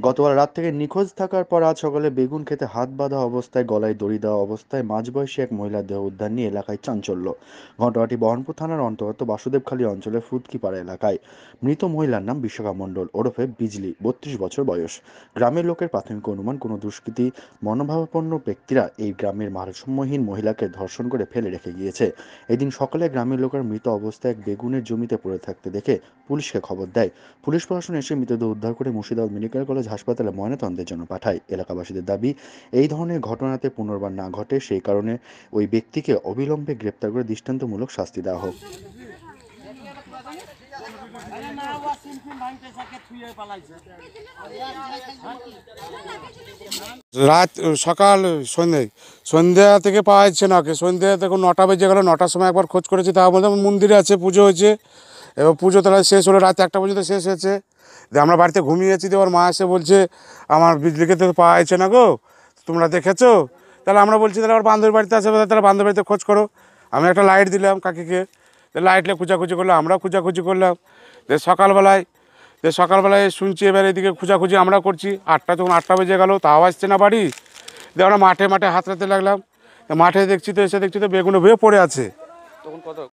গতকাল রাত থেকে নিখোঁজ থাকার পর আজ সকালে বেগুন খেতে হাত বাঁধা অবস্থায় গলায় দড়ি দেওয়া অবস্থায় মাঝবয়সী এক মহিলার দেহ উদ্ধার নিয়ে এলাকায় চাঞ্চল্য। ঘটনাটি বহরমপুর থানার অন্তর্গত বাসুদেবখালী অঞ্চলের ফুদকিপাড়া এলাকায়। মৃত মহিলার নাম বিশ্বকা মণ্ডল ওরফে বিজলি, 32 বছর বয়স। গ্রামের লোকের প্রাথমিক অনুমান, কোনো দুষ্কৃতী মনোভাবাপন্ন ব্যক্তিরা এই গ্রামের ভারসাম্যহীন মহিলাকে ধর্ষণ করে ফেলে রেখে গিয়েছে। এদিন সকালে গ্রামের লোকের মৃত অবস্থায় এক বেগুনের জমিতে পড়ে থাকতে দেখে পুলিশকে খবর দেয়। পুলিশ প্রশাসন এসে মৃতদেহ উদ্ধার করে মুর্শিদাবাদ মেডিকেল কলেজ হাসপাতালে ময়নাতদন্তের জন্য পাঠায়। এলাকাবাসীদের দাবি, এই ধরনের ঘটনাতে পুনর্বার না ঘটে সেই কারণে ওই ব্যক্তিকে অবিলম্বে গ্রেপ্তার করে দৃষ্টান্তমূলক শাস্তি দেওয়া হোক। রাত সকাল সন্ধ্যা থেকে পাওয়া যাচ্ছে না। ওকে সন্ধ্যা থেকে 9টা বেজে গেল। 9টার সময় একবার খোঁজ করেছি, তা বলতে মন্দিরে আছে, পুজো হয়েছে। এবার পুজো তারা শেষ হলো, রাত 1টা পর্যন্ত শেষ হয়েছে। দিয়ে আমরা বাড়িতে ঘুমিয়েছি, দিয়ে ওর মা এসে বলছে আমার বিজলিকে তো পাওয়া যাচ্ছে না গো, তোমরা দেখেছো? তাহলে আমরা বলছি তাহলে আমার বান্ধবীর বাড়িতে আছে, তাহলে বান্ধবীর বাড়িতে খোঁজ করো। আমি একটা লাইট দিলাম কাকিকে, লাইটলে খোঁজাখুঁজি করলাম, আমরাও খোঁজাখুঁজি করলাম। সকালবেলায় শুনছি, এবার এদিকে খোঁজাখুঁজি আমরা করছি। যখন 8টা বেজে গেল, তাও আসছে না বাড়ি। দিয়ে আমরা মাঠে হাতড়াতে লাগলাম। মাঠে দেখছি তো, এসে দেখছি তো বেগুনে ভুয়ে পড়ে আছে।